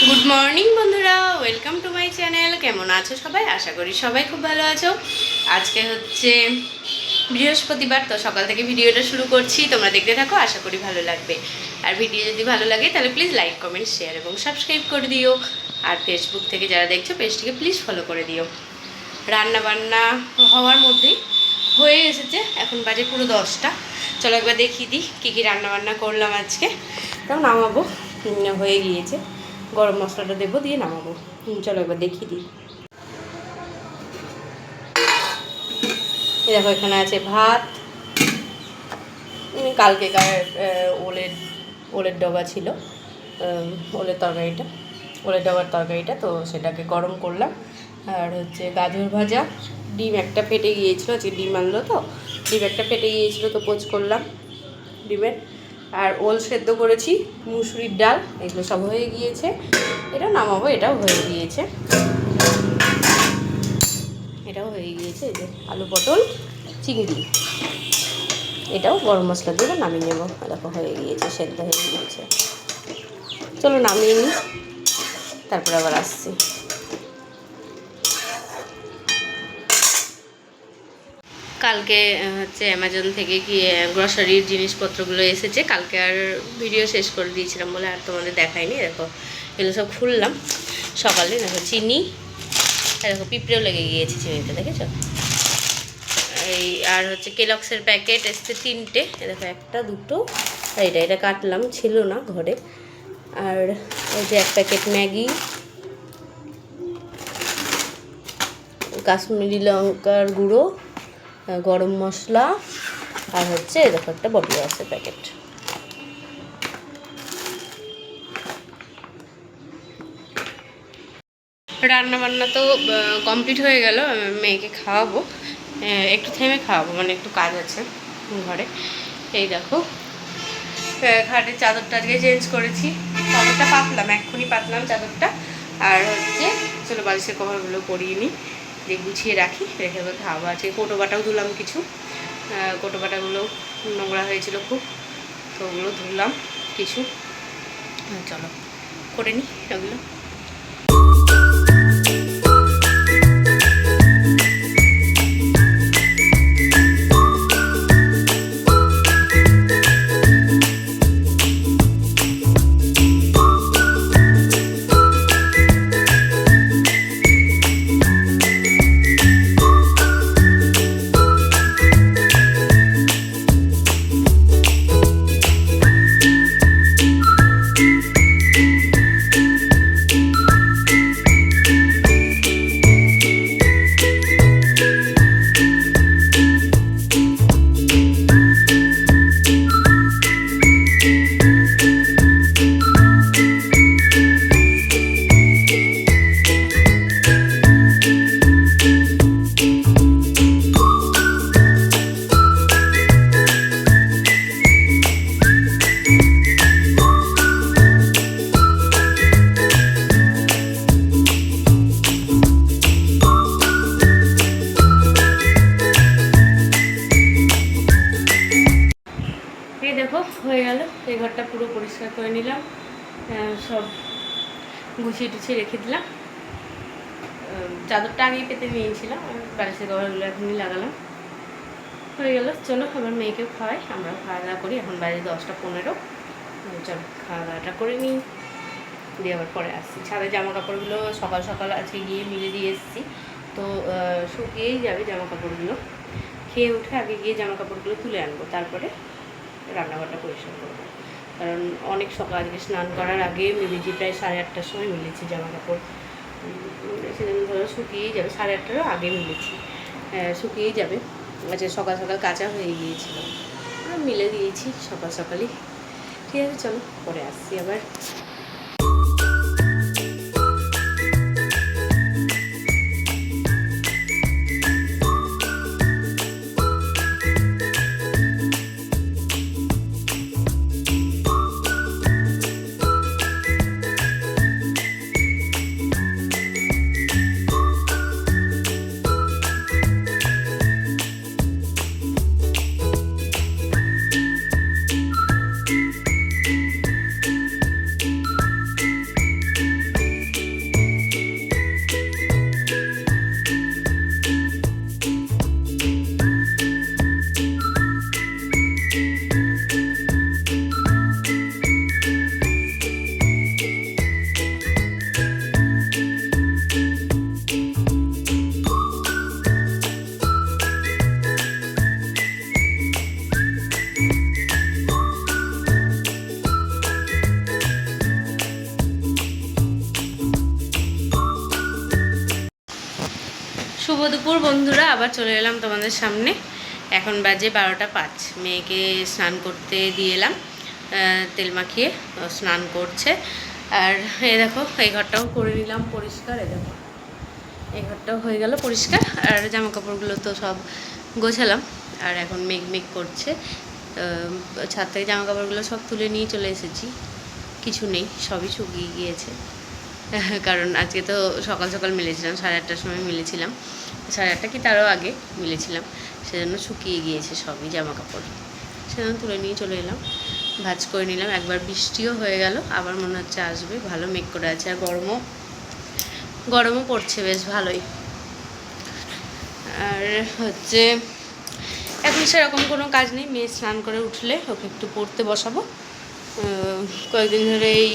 Good morning বন্ধুরা, welcome to my channel. কেমন আছো সবাই? আশা করি সবাই খুব ভালো আছো। আজকে হচ্ছে বৃহস্পতিবার, তো সকাল থেকে ভিডিওটা শুরু করছি। তোমরা দেখতে থাকো, আশা করি ভালো লাগবে। আর ভিডিও যদি ভালো লাগে তাহলে প্লিজ লাইক, কমেন্ট, শেয়ার এবং সাবস্ক্রাইব করে দিও। আর ফেসবুক থেকে যারা দেখছো পেজটিকে প্লিজ ফলো করে দিও। রান্না বান্না হওয়ার মধ্যেই হয়ে এসেছে, এখন বাজে পুরো 10টা। চলো একবার দেখিয়ে দিই কী কী রান্নাবান্না করলাম আজকে। তাও নামাবো, হয়ে গিয়েছে। গরম মশলাটা দেবো, দিয়ে নামাবো। চলো একবার দেখিয়ে দিই। দেখো এখানে আছে ভাত। কালকেকার ওলের ডগা ছিল, ওলের ডগার তরকারিটা, তো সেটাকে গরম করলাম। আর হচ্ছে গাজর ভাজা, ডিম একটা ফেটে গিয়েছিলো, আজকে ডিম আনলো, তো ডিম একটা ফেটে গিয়েছিলো, তো পোচ করলাম ডিমের। আর ওল সেদ্ধ করেছি, মুসুরির ডাল, এগুলো সব হয়ে গিয়েছে। এটা নামাবো, এটাও হয়ে গিয়েছে, এটাও হয়ে গিয়েছে। এই যে আলু পটল চিংড়ি, এটাও গরম মশলা দিয়ে নামিয়ে নেবো। দেখো হয়ে গিয়েছে, সেদ্ধ হয়ে গিয়েছে। চলো নামিয়ে নিই, তারপরে আবার আসছি। কালকে হচ্ছে অ্যামাজন থেকে গিয়ে গ্রসারির জিনিসপত্রগুলো এসেছে। কালকে আর ভিডিও শেষ করে দিয়েছিলাম বলে আর তোমাদের দেখাইনি। দেখো এগুলো সব খুললাম সকালে। দেখো চিনি, দেখো পিঁপড়েও লেগে গিয়েছে চিনিতে, দেখেছো? এই আর হচ্ছে কেলক্সের প্যাকেট এসছে 3টে। দেখো একটা দুটো, এটা কাটলাম, ছিল না ঘরে। আর এই যে 1 প্যাকেট ম্যাগি, কাশ্মীরি লঙ্কার গুঁড়ো, গরম মশলা, আর হচ্ছে দেখো একটা বডি ওয়াশের প্যাকেট। রান্নাবান্না তো কমপ্লিট হয়ে গেল। মেয়েকে খাওয়াবো, একটু থেমে খাওয়াবো, মানে একটু কাজ আছে ঘরে। এই দেখো খাটের চাদরটা আজকে চেঞ্জ করেছি। চাদরটা পাতলাম, এক্ষুনি পাতলাম চাদরটা। আর হচ্ছে চলো বালিশের কভারগুলো পরিয়ে নিই, যে গুছিয়ে রাখি, রেখে দেবো খাওয়াবো। আজকে কোটো বাটাও ধুলাম কিছু, কোটো বাটাগুলো নোংরা হয়েছিল খুব, তো ওগুলো ধুলাম কিছু। চলো করে নিই ওগুলো। দেখো হয়ে গেল, এই ঘরটা পুরো পরিষ্কার করে নিলাম, সব গুছিয়ে টুছিয়ে রেখে দিলাম। চাদরটা আগে পেতে নিয়েছিলাম, বালিশের কভারগুলো এখনই লাগালাম। হয়ে গেল, চলো আবার মেয়েকেও খাওয়াই, আমরা খাওয়া দাওয়া করি। এখন বাজে 10টা 15। চলো খাওয়া দাওয়াটা করে নিই, দিয়ে আবার পরে আসছি। ছাদে জামা কাপড়গুলো সকাল সকাল আজকে গিয়ে মিলে দিয়ে এসেছি, তো শুকিয়েই যাবে জামা কাপড়গুলো। খেয়ে উঠে আগে গিয়ে জামা কাপড়গুলো তুলে আনবো, তারপরে রান্নাঘরটা পরিষ্কার করবো। কারণ অনেক সকাল, আজকে স্নান করার আগে মিলেছি, প্রায় 8:30টার সময় মিলেছি জামা কাপড়। সেদিন ধরো শুকিয়েই যাবে, 8:30টারও আগে মিলেছি, শুকিয়েই যাবে। আজকে সকাল সকাল কাঁচা হয়ে গিয়েছিল, মিলে দিয়েছি সকাল সকালই। ঠিক আছে, চলো পরে আসছি আবার। দুপুর বন্ধুরা, আবার চলে এলাম তোমাদের সামনে। এখন বাজে 12টা 5। মেয়েকে স্নান করতে দিয়ে এলাম, তেল মাখিয়ে স্নান করছে। আর এই দেখো, এই ঘরটাও করে নিলাম পরিষ্কার। এই দেখো, এই ঘরটাও হয়ে গেল পরিষ্কার। আর জামা কাপড়গুলো তো সব গোছালাম। আর এখন মেঘ করছে, ছাদ থেকে জামা কাপড়গুলো সব তুলে নিয়ে চলে এসেছি। কিছু নেই, সবই শুকিয়ে গিয়েছে। কারণ আজকে তো সকাল সকাল মিলেছিলাম, 8:30টার সময় মিলেছিলাম, 8:30 কি তারও আগে মিলেছিলাম। সেজন্য শুকিয়ে গিয়েছে সবই জামা কাপড়, সেজন্য তুলে নিয়ে চলে এলাম, ভাঁজ করে নিলাম। একবার বৃষ্টিও হয়ে গেল, আবার মনে হচ্ছে আসবে। ভালো মেঘ করে আছে, আর গরমও পড়ছে বেশ ভালোই। আর হচ্ছে এখন সেরকম কোনো কাজ নেই। মেয়ে স্নান করে উঠলে ওকে একটু পড়তে বসাবো। কয়েকদিন ধরে এই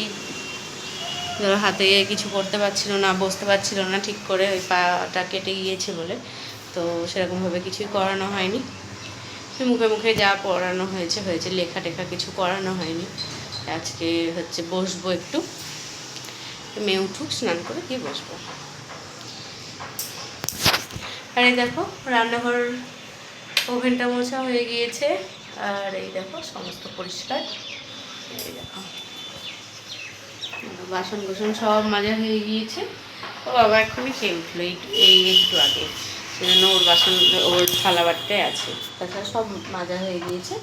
ধরো হাতে কিছু করতে পারছিল না, বসতে পারছিল না ঠিক করে, ওই পাটা কেটে গিয়েছে বলে, তো সেরকমভাবে কিছুই করানো হয়নি। মুখে মুখে যা পড়ানো হয়েছে, লেখা টেখা কিছু করানো হয়নি। আজকে হচ্ছে বসবো একটু, মেয়ে উঠুক, স্নান করে দিয়ে বসবো। আর এই দেখো, রান্নাঘর ওভেনটা মোছা হয়ে গিয়েছে। আর এই দেখো, সমস্ত পরিষ্কার। এই দেখো, বাসন কোসন সব মাজা হয়ে গিয়েছে। ও বাবা এক্ষুনি খেয়ে উঠলো এই একটু আগে, সেজন্য ওর বাসন, ওর থালা বাটটাই আছে। তাছাড়া সব মাজা হয়ে গিয়েছে,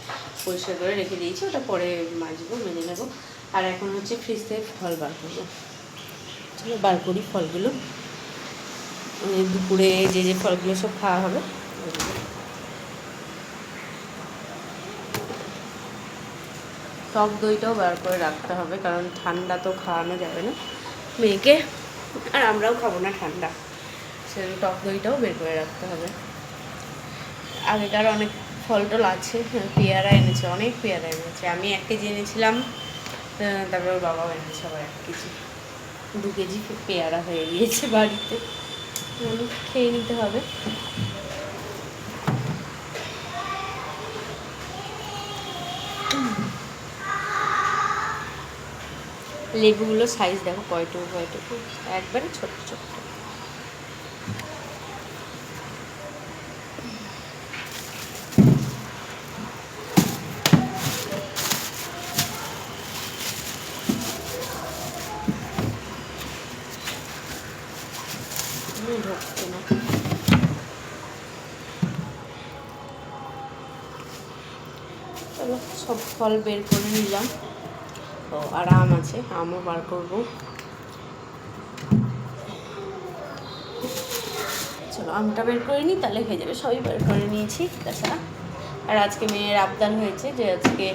পরিষ্কার করে রেখে দিয়েছি। ওটা পরে মাজবো, মেজে নেবো। আর এখন হচ্ছে ফ্রিজ থেকে ফল বার করবো। চলো বার করি ফলগুলো, দুপুরে যে ফলগুলো সব খাওয়া হবে। টক দইটাও বার করে রাখতে হবে, কারণ ঠান্ডা তো খাওয়ানো যাবে না মেয়েকে, আর আমরাও খাবো না ঠান্ডা, সেজন্য টক দইটাও বের করে রাখতে হবে। আগেকার অনেক ফল টল আছে, পেয়ারা এনেছে, অনেক পেয়ারা এনেছে। আমি 1 কেজি এনেছিলাম, তারপর বাবাও এনেছে আবার 1 কেজি। 2 কেজি পেয়ারা হয়ে গিয়েছে বাড়িতে, খেয়ে নিতে হবে। লেবুগুলো সাইজ দেখো কয়টুকু, একবারে ছোট ছোট। ঢুকছে না। চলো সব ফল বের করে নিলাম। ও আর আম আছে, আমও বার করবো। চলো আমটা বের করে নিই, তাহলে হয়ে যাবে। সবই বের করে নিয়েছি তাছাড়া। আর আজকে মেয়ের আবদার হয়েছে যে আজকে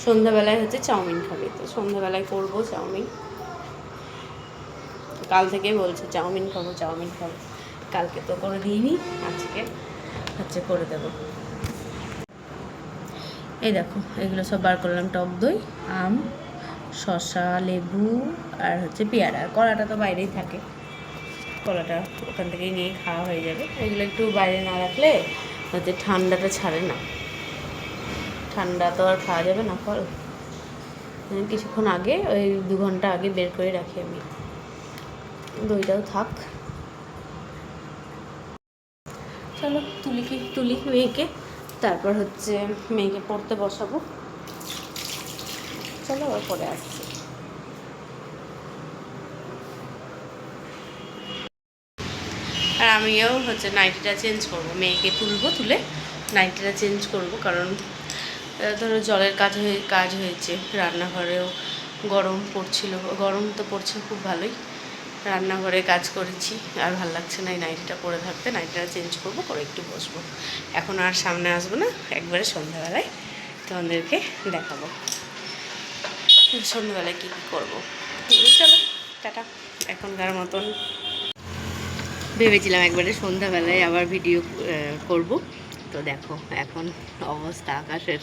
সন্ধ্যাবেলায় হচ্ছে চাউমিন খাবে, তো সন্ধ্যাবেলায় করবো চাউমিন। কাল থেকেই বলছে চাউমিন খাবো। কালকে তো করে দিইনি, আজকে হচ্ছে করে দেবো। এই দেখো, এগুলো সব বার করলাম। টক দই, আম, শসা, লেবু, আর হচ্ছে পেয়ারা। কলাটা তো বাইরেই থাকে, কলাটা ওখান থেকেই নিয়ে খাওয়া হয়ে যাবে। এগুলো একটু বাইরে না রাখলে হচ্ছে ঠান্ডাটা ছাড়ে না, ঠান্ডা তো আর খাওয়া যাবে না ফল। কিছুক্ষণ আগে, ওই 2 ঘন্টা আগে বের করে রাখি আমি। দইটাও থাক। চলো তুলি মেয়েকে, তারপর হচ্ছে মেয়েকে পড়তে বসাবো। চলো আবার পরে আসছি। আর আমিও হচ্ছে নাইটিটা চেঞ্জ করবো, মেয়েকে তুলে নাইটিটা চেঞ্জ করবো। কারণ ধরো জলের কাজ হয়েছে, রান্নাঘরেও গরম তো পড়ছে খুব ভালোই। রান্নাঘরে কাজ করেছি, আর ভালো লাগছে না এই নাইটিটা পরে থাকতে। নাইটিটা চেঞ্জ করবো, করে একটু বসবো। এখন আর সামনে আসবো না, একবারে সন্ধ্যাবেলায় তোমাদেরকে দেখাবো সন্ধ্যাবেলায় কী করবো। চলো টাটা। এখনকার মতন ভেবেছিলাম একবারে সন্ধ্যাবেলায় আবার ভিডিও করব, তো দেখো এখন অবস্থা আকাশের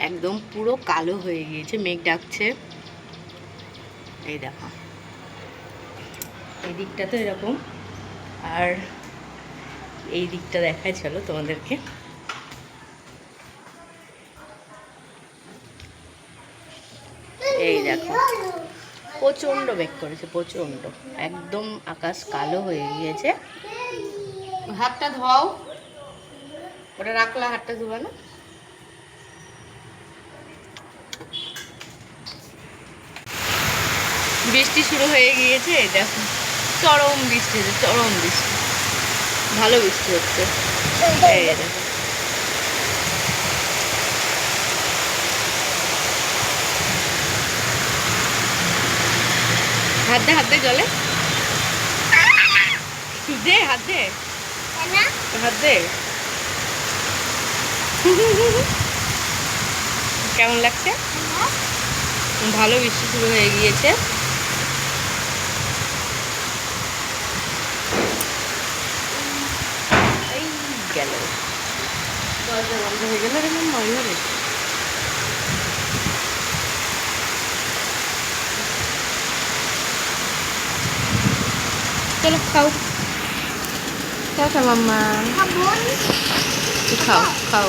একদম পুরো কালো হয়ে গিয়েছে, মেঘ ডাকছে। এই দেখো, এই দিকটা তো এরকম, আর এই দিকটা দেখাই চলো তোমাদেরকে। এই দেখো, প্রচণ্ড মেঘ করেছে, প্রচণ্ড, একদম আকাশ কালো হয়ে গিয়েছে। হাতটা ধোও, ওটা রাখলা, হাতটা ধোবা না। বৃষ্টি শুরু হয়ে গিয়েছে, দেখো চরম বৃষ্টি হচ্ছে, চরম বৃষ্টি, ভালো বৃষ্টি হচ্ছে। এই দেখো হাত দে, হাত দে জলে, দে হাত দে, হাত দে। কেমন লাগছে? ভালো বৃষ্টি শুরু হয়ে গিয়েছে। এই গেল, দরজা বন্ধ হয়ে গেল, এরকম ময়লা রে। চলো খাও, খাও মাম্মা, খাও খাও।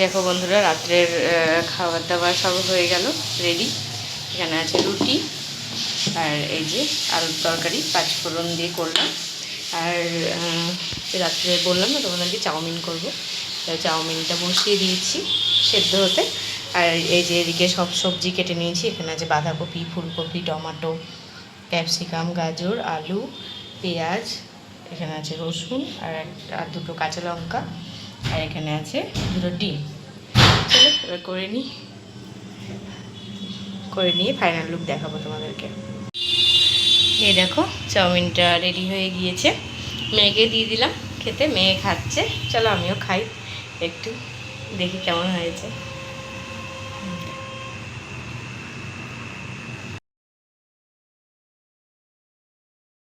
দেখো বন্ধুরা, রাত্রের খাবার দাবার সব হয়ে গেল, রেডি। এখানে আছে রুটি, আর এই যে আলুর তরকারি 5 ফোড়ন দিয়ে করলাম। আর রাত্রে বললাম না তোমাদেরকে চাউমিন করবো, চাউমিনটা বসিয়ে দিয়েছি সেদ্ধ হতে। আর এই যে এদিকে সব সবজি কেটে নিয়েছি। এখানে আছে বাঁধাকপি, ফুলকপি, টমেটো, ক্যাপসিকাম, গাজর, আলু, পেঁয়াজ, এখানে আছে রসুন আর দুটো কাঁচা লঙ্কা, আর এখানে আছে দুটো ডিম। চলো এবার করে নিয়ে ফাইনাল লুক দেখাবো তোমাদেরকে। এই দেখো চাউমিনটা রেডি হয়ে গিয়েছে, মেয়েকে দিয়ে দিলাম খেতে, মেয়ে খাচ্ছে। চলো আমিও খাই একটু, দেখি কেমন হয়েছে।